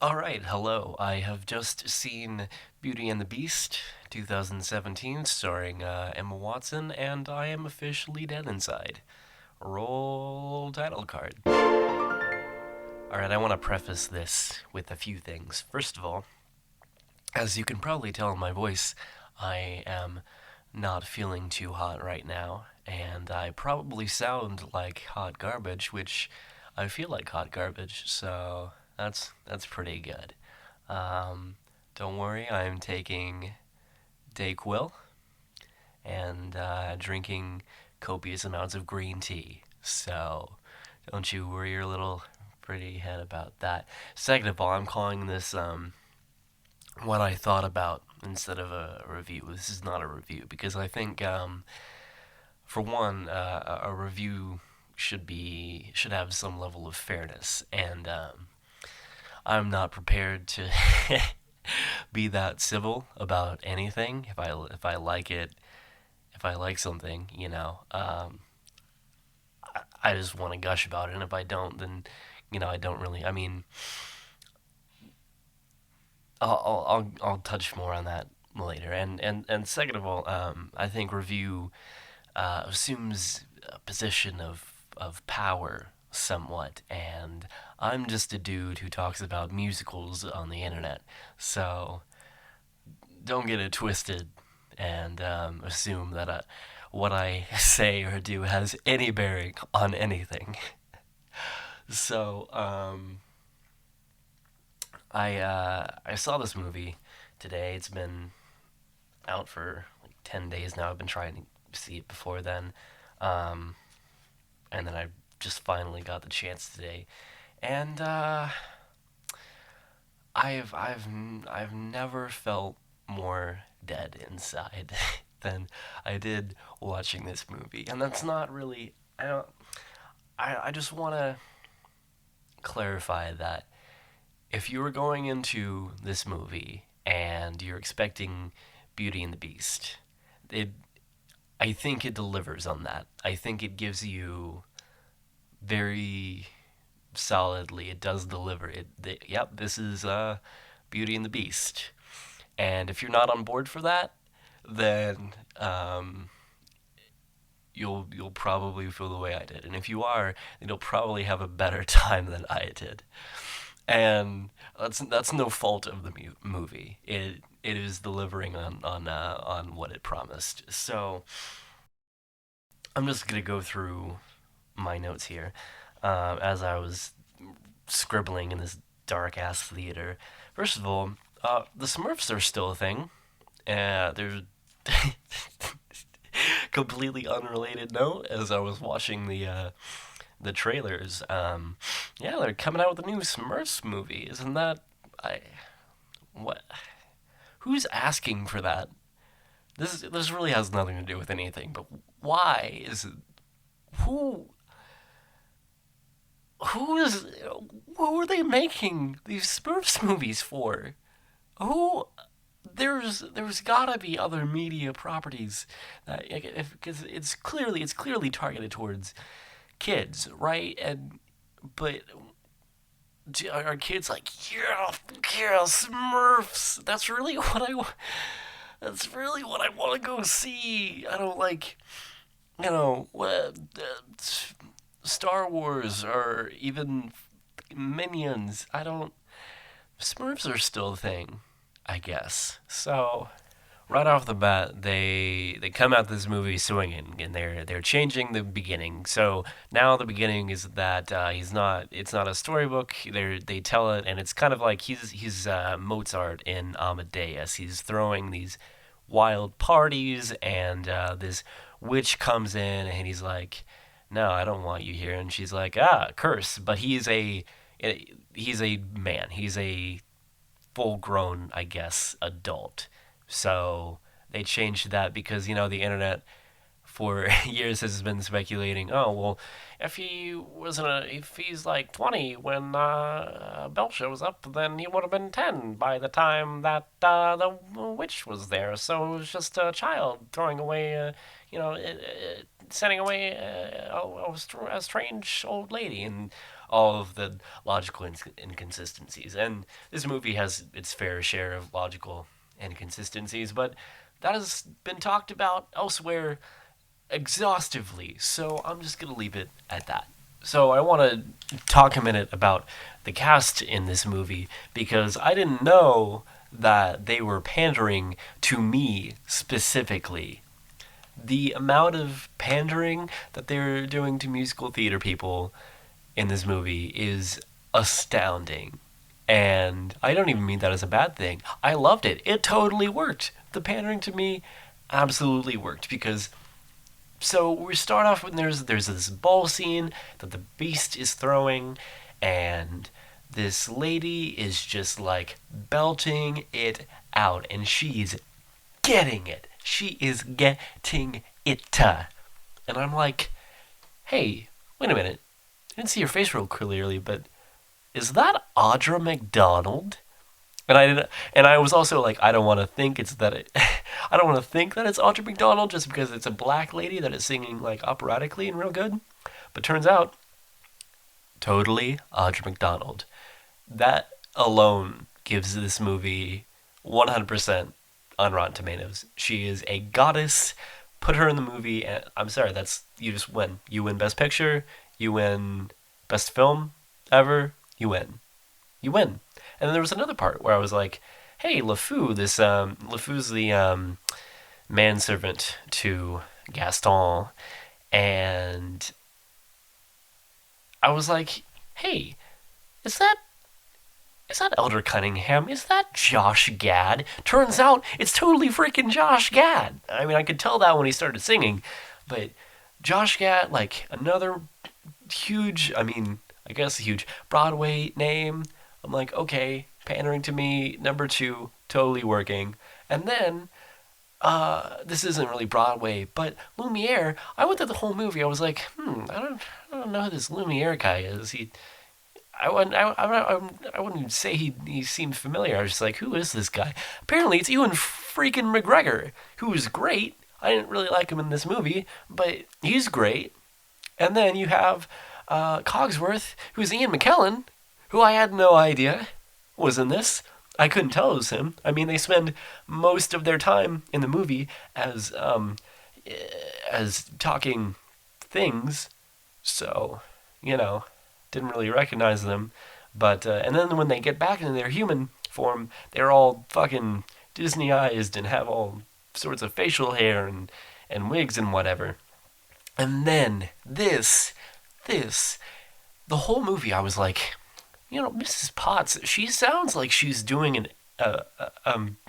All right, hello. I have just seen Beauty and the Beast 2017, starring Emma Watson, and I am officially dead inside. Roll title card. All right, I want to preface this with a few things. First of all, as you can probably tell in my voice, I am not feeling too hot right now, and I probably sound like hot garbage, which I feel like hot garbage, so that's pretty good. Um, don't worry, I'm taking Dayquil and drinking copious amounts of green tea. So don't you worry your little pretty head about that. Second of all, I'm calling this what I thought about instead of a review. This is not a review because I think, for one, a review should have some level of fairness, and I'm not prepared to be that civil about anything. If I like it, if I like something, I just want to gush about it. And if I don't, then I don't really. I mean, I'll touch more on that later. And second of all, I think review assumes a position of power somewhat, and I'm just a dude who talks about musicals on the internet. So don't get it twisted and assume that what I say or do has any bearing on anything. So I saw this movie today. It's been out for like 10 days now. I've been trying to see it before then, um, and then I just finally got the chance today. And I've never felt more dead inside than I did watching this movie. And that's not really. I don't. I just want to clarify that if you were going into this movie and you're expecting Beauty and the Beast, it I think it delivers on that. I think it gives you very solidly. It does deliver. Yep, this is Beauty and the Beast. And if you're not on board for that, then you'll probably feel the way I did. And if you are, then you'll probably have a better time than I did. And that's no fault of the movie. It is delivering on what it promised. So I'm just gonna go through my notes here as I was scribbling in this dark ass theater. First of all, the Smurfs are still a thing. There's completely unrelated note as I was watching the trailers. Yeah, they're coming out with a new Smurfs movie. Isn't that I what? Who's asking for that? This really has nothing to do with anything. But why is it? Who who is who are they making these Smurfs movies for? Who there's gotta be other media properties that because it's clearly targeted towards kids, right? And but are kids like yeah, yeah, Smurfs? That's really what I want to go see. I don't like what Star Wars or even Minions. I don't. Smurfs are still a thing, I guess. So right off the bat, they come out this movie swinging, and they're changing the beginning. So now the beginning is that he's not. It's not a storybook. They tell it, and it's kind of like he's Mozart in Amadeus. He's throwing these wild parties, and this witch comes in, and he's like, "No, I don't want you here." And she's like, "Ah, curse!" But he's a man. He's a full grown, I guess, adult. So they changed that because the internet for years has been speculating. Oh well, if he's like 20 when Bell shows up, then he would have been 10 by the time that the witch was there. So it was just a child throwing away, sending away a strange old lady. And all of the logical inconsistencies. And this movie has its fair share of logical inconsistencies, but that has been talked about elsewhere exhaustively, so I'm just going to leave it at that. So I want to talk a minute about the cast in this movie because I didn't know that they were pandering to me specifically. The amount of pandering that they're doing to musical theater people in this movie is astounding. And I don't even mean that as a bad thing. I loved it. It totally worked. The pandering to me absolutely worked because so we start off when there's this ball scene that the beast is throwing, and this lady is just like belting it out, and she's getting it. She is getting it. And I'm like, hey, wait a minute. I didn't see your face real clearly, but is that Audra McDonald? And I was also like, I don't want to think it's that it, I don't want to think that it's Audra McDonald just because it's a black lady that is singing like operatically and real good. But turns out, totally Audra McDonald. That alone gives this movie 100% on Rotten Tomatoes. She is a goddess. Put her in the movie, and I'm sorry, that's you just win. You win Best Picture. You win Best Film ever. You win. You win. And then there was another part where I was like, hey, LeFou, LeFou's the manservant to Gaston, and I was like, hey, is that Elder Cunningham? Is that Josh Gad? Turns out it's totally freaking Josh Gad. I mean, I could tell that when he started singing, but Josh Gad, like another huge, I mean, I guess a huge Broadway name. I'm like, okay, pandering to me, number two, totally working. And then, this isn't really Broadway, but Lumiere, I went through the whole movie, I was like, I don't know who this Lumiere guy is. I wouldn't even say he seemed familiar. I was just like, who is this guy? Apparently, it's Ewan freaking McGregor, who is great. I didn't really like him in this movie, but he's great. And then you have Cogsworth, who's Ian McKellen, who I had no idea was in this. I couldn't tell it was him. I mean, they spend most of their time in the movie as talking things, so didn't really recognize them. But and then when they get back into their human form, they're all fucking Disneyized and have all sorts of facial hair and wigs and whatever. And then the whole movie, I was like, Mrs. Potts, she sounds like she's doing a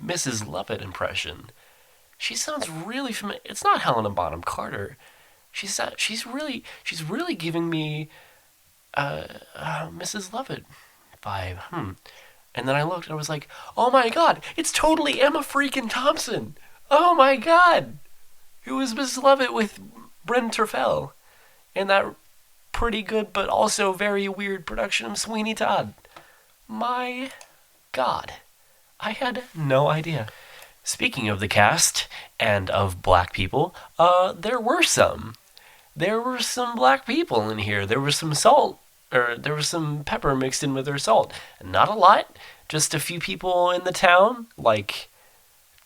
Mrs. Lovett impression. She sounds really familiar. It's not Helena Bonham Carter. She's really giving me Mrs. Lovett vibe. And then I looked and I was like, oh my god, it's totally Emma freaking Thompson. Oh my god, who was Mrs. Lovett with Bryn Terfel in that pretty good but also very weird production of Sweeney Todd. My god, I had no idea. Speaking of the cast and of black people, there were some. There were some black people in here. There was some salt, or there was some pepper mixed in with their salt. Not a lot, just a few people in the town, like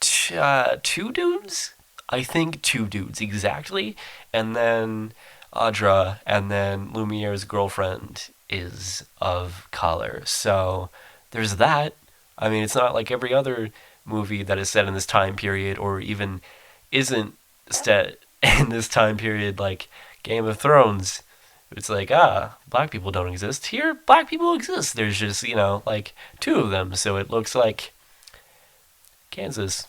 two dudes? I think two dudes, exactly. And then Audra, and then Lumiere's girlfriend is of color. So there's that. I mean, it's not like every other movie that is set in this time period, or even isn't set in this time period, like Game of Thrones. It's like, black people don't exist. Here, black people exist. There's just, like two of them. So it looks like Kansas.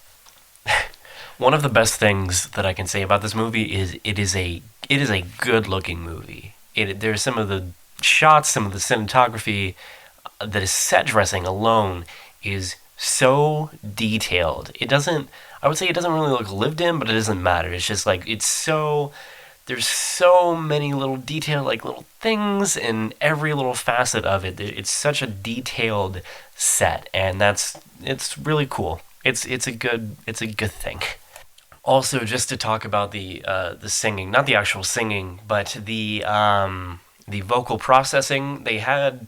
One of the best things that I can say about this movie is it is a good looking movie. There's some of the shots, some of the cinematography, the set dressing alone is so detailed. I would say it doesn't really look lived in, but it doesn't matter. It's just like, there's so many little like little things in every little facet of it. It's such a detailed set, and it's really cool. It's a good thing. Also, just to talk about the singing, not the actual singing, but the The vocal processing they had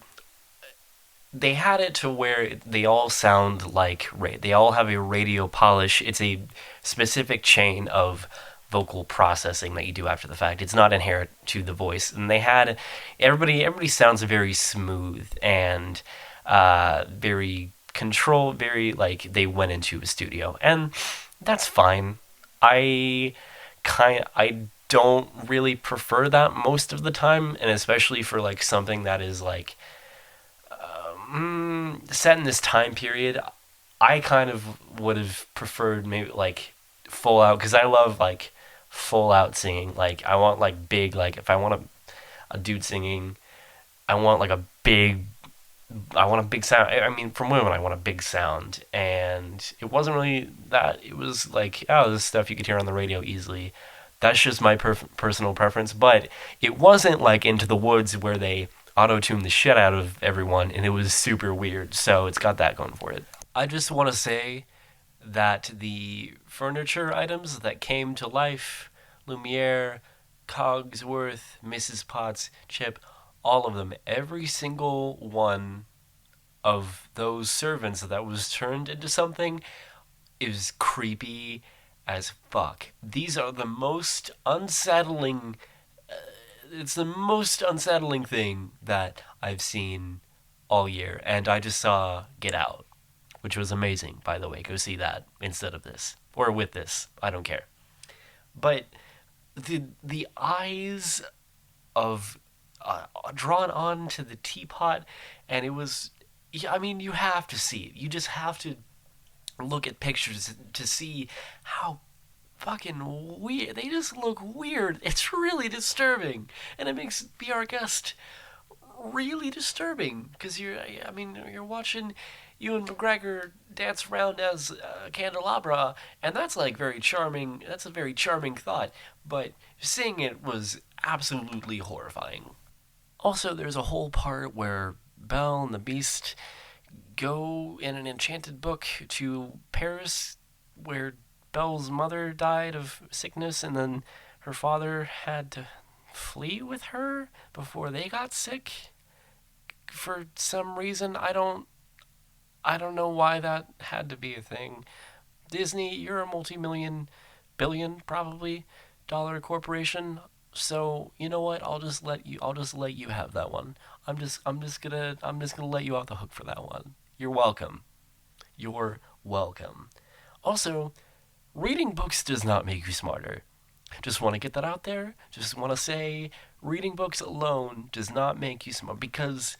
it to where they all sound like they all have a radio polish. It's a specific chain of vocal processing that you do after the fact. It's not inherent to the voice, and they had everybody sounds very smooth and very control, very like they went into a studio, and that's fine. I I don't really prefer that most of the time, and especially for like something that is like set in this time period, I kind of would have preferred maybe like full out because I love like full out singing. Like I want like big like if I want a dude singing, I want like a big. I want a big sound. I mean, from women, I want a big sound, and it wasn't really that. It was like, oh, this stuff you could hear on the radio easily. That's just my personal preference, but it wasn't like Into the Woods where they auto tune the shit out of everyone, and it was super weird. So it's got that going for it. I just want to say that the furniture items that came to life, Lumiere, Cogsworth, Mrs. Potts, Chip, all of them, every single one of those servants that was turned into something is creepy as fuck. These are the most unsettling. It's the most unsettling thing that I've seen all year, and I just saw Get Out, which was amazing, by the way. Go see that instead of this or with this. I don't care. But the eyes of drawn on to the teapot, and it was. I mean, you have to see it. You just have to look at pictures to see how fucking weird. They just look weird. It's really disturbing, and it makes Be Our Guest really disturbing because I mean, you're watching Ewan McGregor dance around as candelabra, and that's like very charming. That's a very charming thought, but seeing it was absolutely horrifying. Also, there's a whole part where Belle and the Beast go in an enchanted book to Paris, where Belle's mother died of sickness, and then her father had to flee with her before they got sick. For some reason, I don't know why that had to be a thing. Disney, you're a multi-million, billion probably dollar corporation. So you know what? I'll just let you have that one. I'm just gonna let you off the hook for that one. You're welcome. You're welcome. Also, reading books does not make you smarter. Just want to get that out there. Just want to say reading books alone does not make you smart because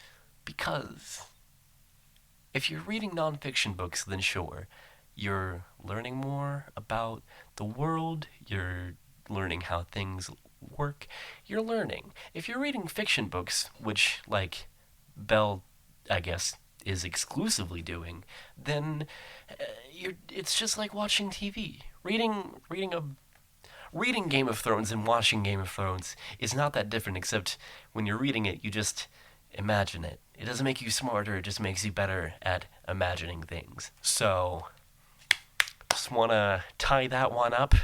if you're reading nonfiction books, then sure, you're learning more about the world, you're learning how things work, you're learning. If you're reading fiction books, which, like, Belle, I guess, is exclusively doing, then it's just like watching TV. Reading Game of Thrones and watching Game of Thrones is not that different, except when you're reading it, you just imagine it. It doesn't make you smarter, it just makes you better at imagining things. So, just want to tie that one up.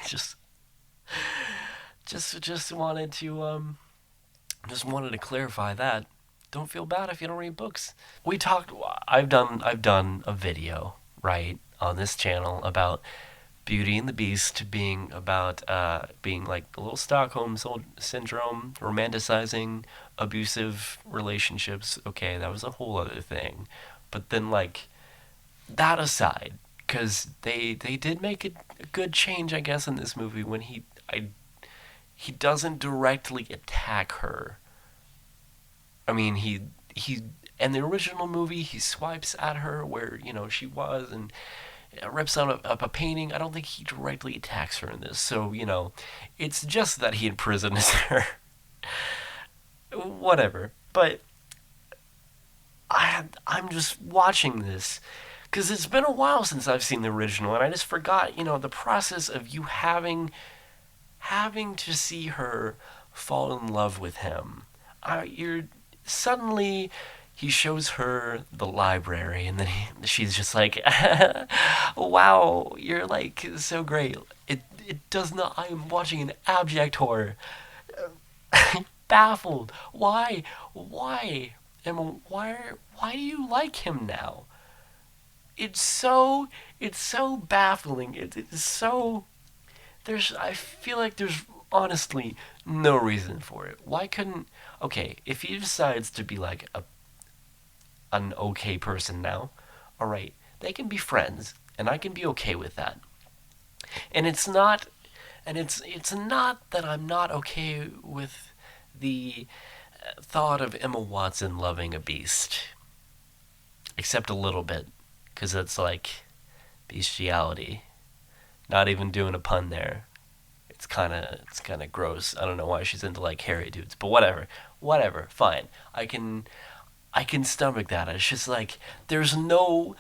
just, just wanted to, just wanted to clarify that. Don't feel bad if you don't read books. We talked. I've done a video right on this channel about Beauty and the Beast being about being like a little Stockholm syndrome, romanticizing abusive relationships. Okay, that was a whole other thing. But then like that aside, because they did make a good change, I guess, in this movie when he doesn't directly attack her. I mean, he in the original movie he swipes at her where she was and rips out a painting. I don't think he directly attacks her in this. So it's just that he imprisons her. Whatever. But I'm just watching this because it's been a while since I've seen the original, and I just forgot the process of you having to see her fall in love with him. You're suddenly he shows her the library, and then she's just like, "Wow, you're like so great." It does not. I am watching an abject horror. baffled. Why, Emma? Why do you like him now? It's so it's so baffling. It's so there's I feel like there's honestly no reason for it. Why couldn't okay, if he decides to be like an okay person now, all right, they can be friends and I can be okay with that. And it's not that I'm not okay with the thought of Emma Watson loving a beast, except a little bit, because it's like bestiality. Not even doing a pun there. It's kind of gross. I don't know why she's into like hairy dudes, but whatever. Fine. I can stomach that. It's just like there's no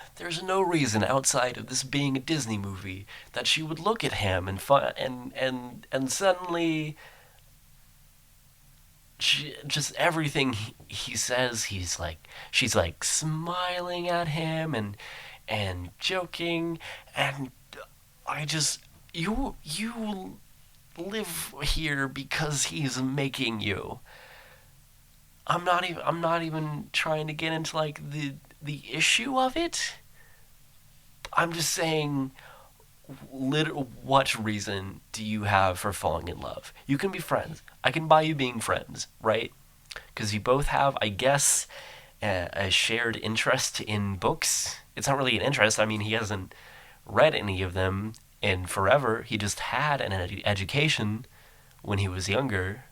reason outside of this being a Disney movie that she would look at him and suddenly just everything he says she's like smiling at him and joking and I just you live here because he's making you. I'm not even trying to get into like the issue of it. I'm just saying what reason do you have for falling in love? You can be friends. I can buy you being friends, right? Because you both have, I guess, a shared interest in books. It's not really an interest. I mean, he hasn't read any of them in forever. He just had an education when he was younger,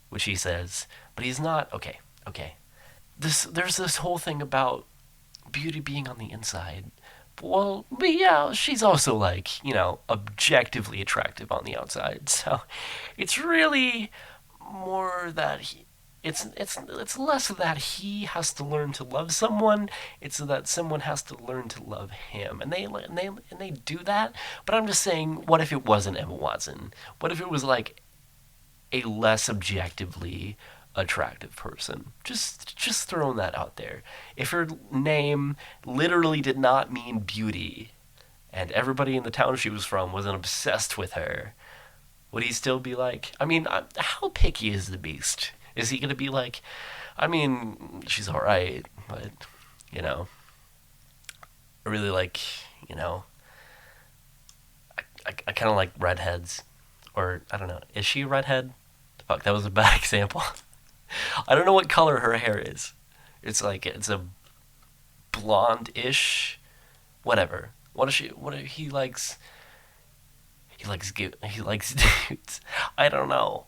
which he says, but he's not okay. Okay, there's this whole thing about beauty being on the inside. Well, but yeah, she's also like objectively attractive on the outside. So it's really more that it's less that he has to learn to love someone. It's that someone has to learn to love him, and they do that. But I'm just saying, what if it wasn't Emma Watson? What if it was like a less objectively attractive person? Just throwing that out there. If her name literally did not mean beauty, and everybody in the town she was from wasn't obsessed with her, would he still be like? I mean, how picky is the Beast? Is he gonna be like? I mean, she's all right, but you know, I really like you know, I kind of like redheads, or I don't know. Is she a redhead? Fuck, that was a bad example. I don't know what color her hair is. It's like it's a blonde-ish, whatever. What is she? What he likes? He likes dudes. I don't know.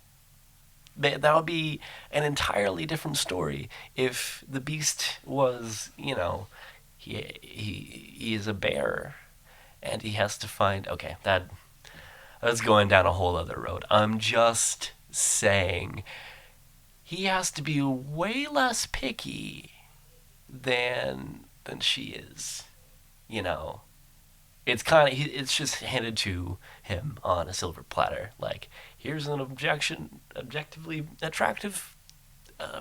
That would be an entirely different story if the Beast was, he is a bear, and he has to find. Okay, that's going down a whole other road. I'm just saying he has to be way less picky than she is. You know, it's just handed to him on a silver platter. Like, here's an objectively attractive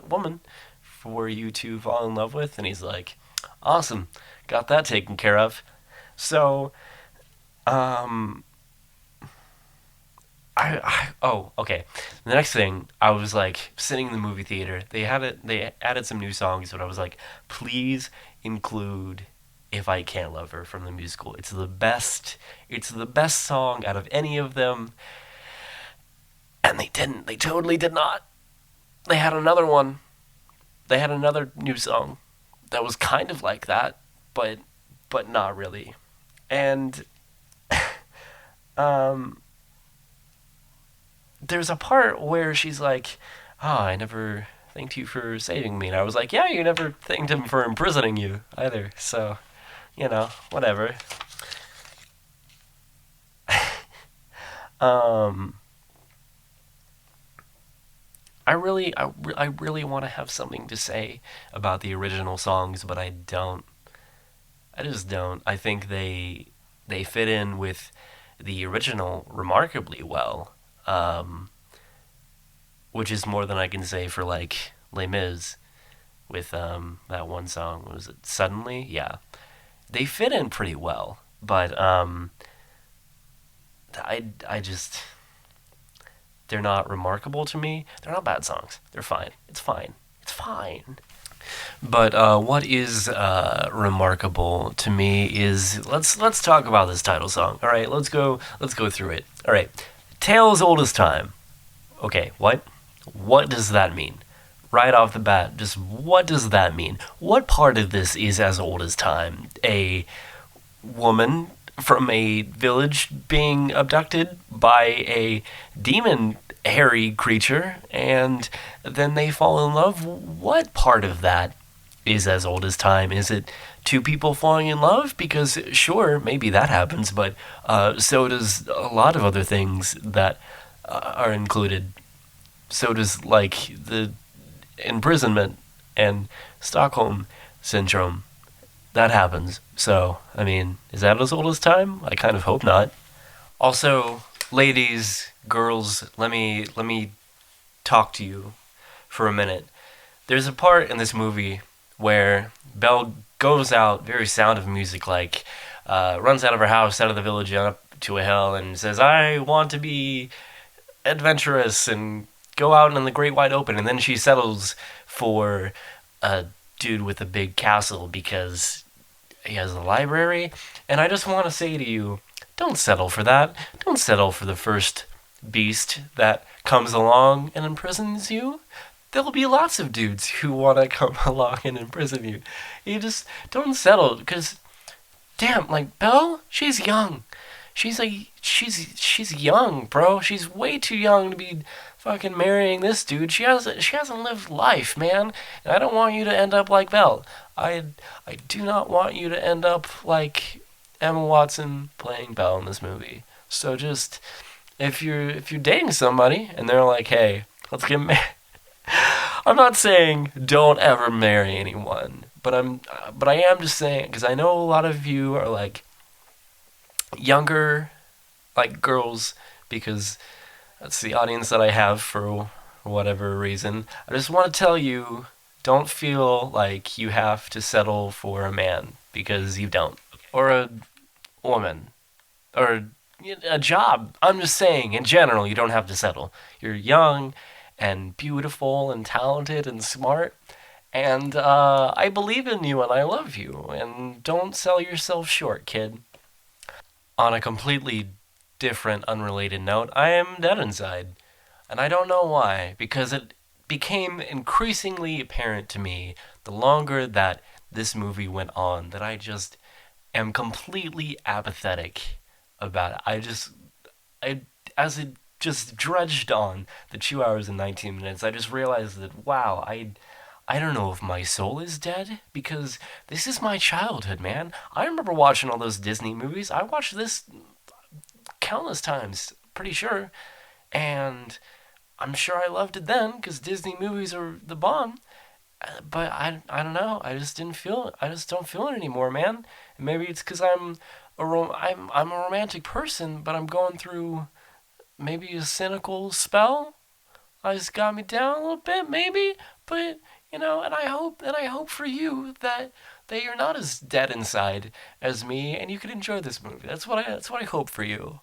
woman for you to fall in love with, and he's like, awesome, got that taken care of. So, um, oh, okay. The next thing, I was like sitting in the movie theater. They added some new songs, but I was like, please include "If I Can't Love Her" from the musical. It's the best. It's the best song out of any of them, and they didn't. They totally did not. They had another one. They had another new song that was kind of like that, but not really. And um, there's a part where she's like, "Oh, I never thanked you for saving me," and I was like, "Yeah, you never thanked him for imprisoning you either." So, whatever. Um, I really want to have something to say about the original songs, but I don't. I just don't. I think they fit in with the original remarkably well, um, which is more than I can say for like Les Mis with that one song. What was it? Suddenly, yeah, they fit in pretty well, but I just they're not remarkable to me. They're not bad songs. They're fine. It's fine. It's fine. But what is remarkable to me is let's talk about this title song. All right, let's go through it. All right, Tales Old as Time. Okay, what? What does that mean? Right off the bat, just what does that mean? What part of this is as old as time? A woman from a village being abducted by a demon hairy creature and then they fall in love? What part of that is as old as time? Is it two people falling in love? Because sure, maybe that happens, but so does a lot of other things that are included. So does like the imprisonment and Stockholm syndrome. That happens. So, I mean, is that as old as time? I kind of hope not. Also, ladies, girls, let me talk to you for a minute. There's a part in this movie where Belle goes out, very Sound of Music like, runs out of her house, out of the village, up to a hill, and says, "I want to be adventurous and go out in the great wide open." And then she settles for a dude with a big castle because he has a library. And I just want to say to you, don't settle for that. Don't settle for the first beast that comes along and imprisons you. There'll be lots of dudes who want to come along and imprison you. You just don't settle, because damn, like Belle, she's young. She's young, bro. She's way too young to be fucking marrying this dude. She hasn't lived life, man. And I don't want you to end up like Belle. I do not want you to end up like Emma Watson playing Belle in this movie. So just if you're dating somebody and they're like, "Hey, let's get married." I'm not saying don't ever marry anyone, but I am just saying, because I know a lot of you are like younger, like girls, because that's the audience that I have for whatever reason. I just want to tell you, don't feel like you have to settle for a man, because you don't, or a woman, or a job. I'm just saying, in general, you don't have to settle. You're young and beautiful and talented and smart. And I believe in you and I love you. And don't sell yourself short, kid. On a completely different, unrelated note, I am dead inside. And I don't know why, because it became increasingly apparent to me the longer that this movie went on that I just am completely apathetic about it. I as it just dredged on the 2 hours and 19 minutes, I just realized that wow, I don't know if my soul is dead, because this is my childhood, man. I remember watching all those Disney movies. I watched this countless times, pretty sure, and I'm sure I loved it then because Disney movies are the bomb. But I don't know. I just didn't feel it. I just don't feel it anymore, man. And maybe it's because I'm a romantic person, but I'm going through maybe a cynical spell. I just got me down a little bit, maybe. But and I hope for you that you're not as dead inside as me, and you can enjoy this movie. That's what I hope for you.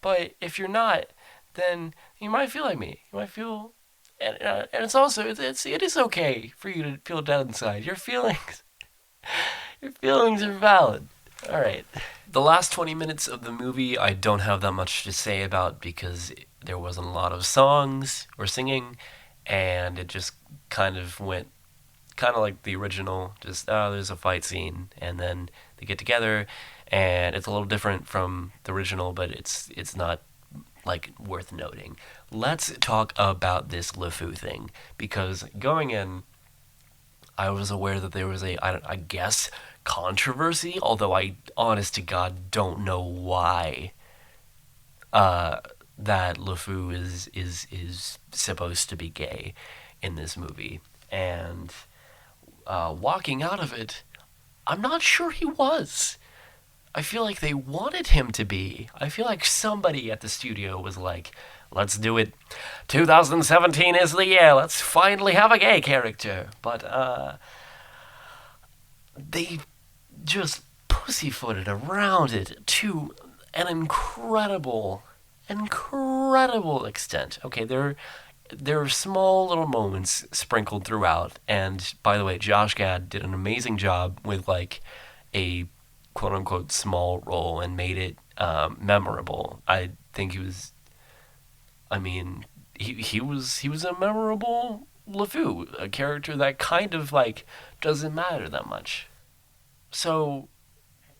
But if you're not, then you might feel like me. You might feel, and it's also it is okay for you to feel dead inside. Your feelings are valid. All right. The last 20 minutes of the movie, I don't have that much to say about because there wasn't a lot of songs or singing, and it just kind of went kind of like the original. Just there's a fight scene, and then they get together, and it's a little different from the original, but it's not like worth noting. Let's talk about this LeFou thing, because going in, I was aware that there was I guess controversy, although I honest to God don't know why uh, that LeFou is supposed to be gay in this movie, and walking out of it, I'm not sure he was. I feel like they wanted him to be. I feel like somebody at the studio was like, "Let's do it. 2017 is the year. Let's finally have a gay character." But they just pussyfooted around it to an incredible incredible extent. Okay, there are small little moments sprinkled throughout, and by the way, Josh Gad did an amazing job with like a quote unquote small role and made it memorable. I think he was. I mean, he was a memorable LeFou, a character that kind of like doesn't matter that much. So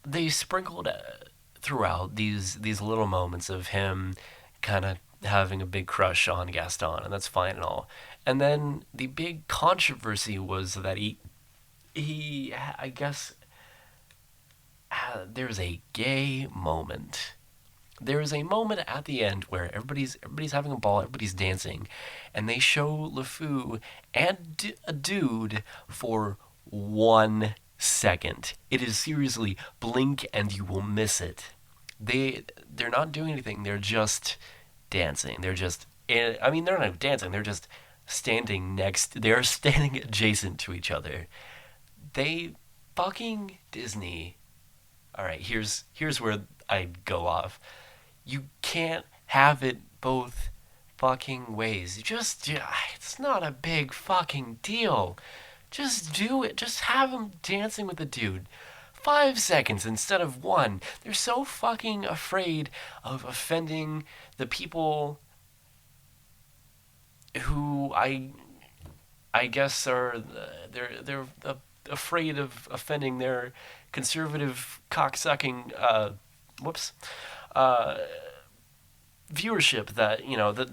they sprinkled throughout these little moments of him kind of having a big crush on Gaston, and that's fine and all. And then the big controversy was that he I guess there's a gay moment. There is a moment at the end where everybody's having a ball, everybody's dancing, and they show LeFou and a dude for 1 second. It is seriously blink and you will miss it. They're not doing anything. They're just dancing. They're just I mean they're not dancing. They're just standing next. They're standing adjacent to each other. They fucking Disney. All right, here's where I go off. You can't have it both fucking ways. It's not a big fucking deal. Just do it. Just have him dancing with the dude. 5 seconds instead of one. They're so fucking afraid of offending the people who I guess are they're afraid of offending their conservative cocksucking whoops uh, viewership that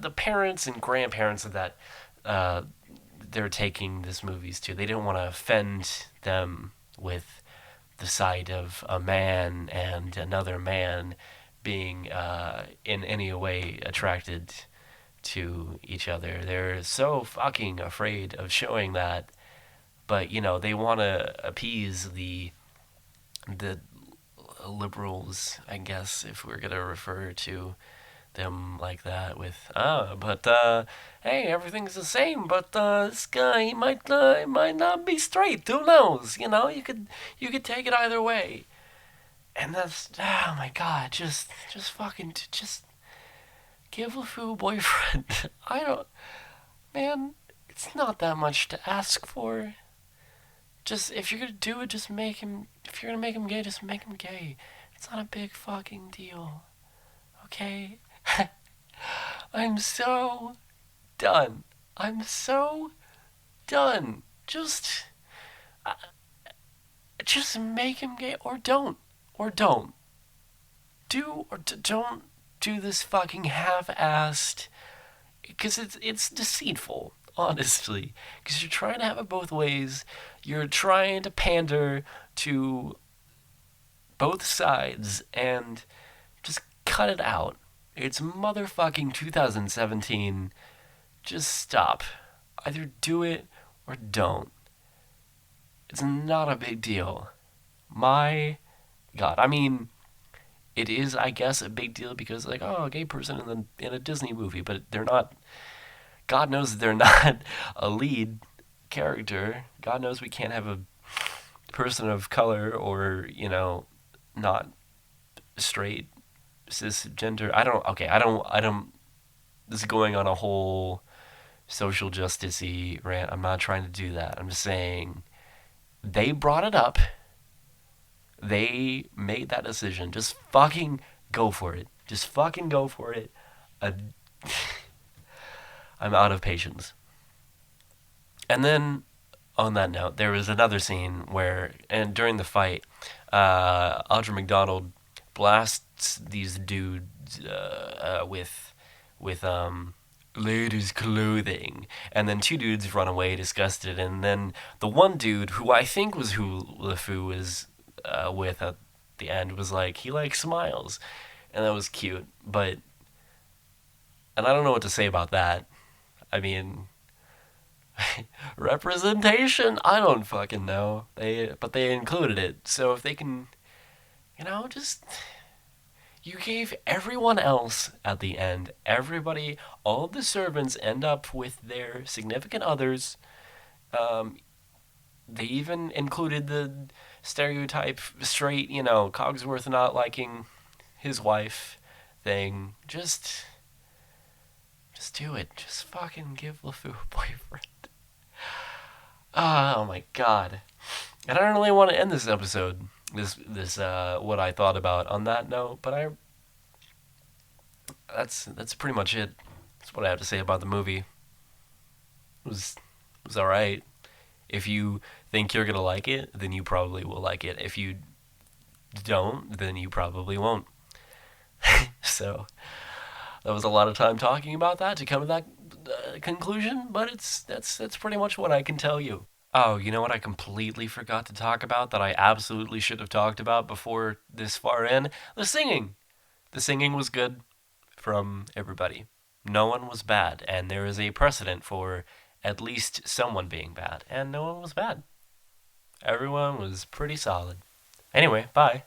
the parents and grandparents of that uh, they're taking this movies to. They don't want to offend them with the sight of a man and another man being in any way attracted to each other. They're so fucking afraid of showing that, but they want to appease the liberals, I guess, if we're gonna refer to them like that. With but hey, everything's the same. But this guy, he might not be straight. Who knows? You could take it either way. And that's oh my god, just fucking just give LeFou a boyfriend. I don't, man. It's not that much to ask for. Just if you're gonna do it, just make him. If you're gonna make him gay, just make him gay. It's not a big fucking deal. Okay? I'm so done. I'm so done. Uh, just make him gay, or don't, or don't do, or don't do this fucking half-assed. Because it's deceitful, honestly. Because you're trying to have it both ways. You're trying to pander to both sides and just cut it out. It's motherfucking 2017. Just stop. Either do it or don't. It's not a big deal. My God. I mean, it is, I guess, a big deal because, like, oh, a gay person in a Disney movie, but they're not. God knows they're not a lead character. God knows we can't have a person of color or not straight cisgender. I don't. Okay, I don't. I don't. This is going on a whole social justicey rant. I'm not trying to do that. I'm just saying they brought it up. They made that decision. Just fucking go for it. Just fucking go for it. Uh, I'm out of patience. And then, on that note, there was another scene where, and during the fight, Audra McDonald blasts these dudes with ladies' clothing, and then two dudes run away disgusted, and then the one dude who I think was who LeFou was with at the end was like he like smiles, and that was cute, but and I don't know what to say about that. I mean, representation? I don't fucking know. But they included it. So if they can, just you gave everyone else at the end. Everybody, all of the servants end up with their significant others. Um, they even included the stereotype straight, Cogsworth not liking his wife. thing. Just do it. Just fucking give LeFou a boyfriend. Oh my god. And I don't really want to end this episode, this what I thought about on that note, but I that's pretty much it. That's what I have to say about the movie. It was all right. If you think you're gonna like it, then you probably will like it. If you don't, then you probably won't. So that was a lot of time talking about that to come to that conclusion, but that's pretty much what I can tell you. Oh, you know what I completely forgot to talk about that I absolutely should have talked about before this far in? The singing. The singing was good from everybody. No one was bad, and there is a precedent for at least someone being bad, and no one was bad. Everyone was pretty solid. Anyway, bye.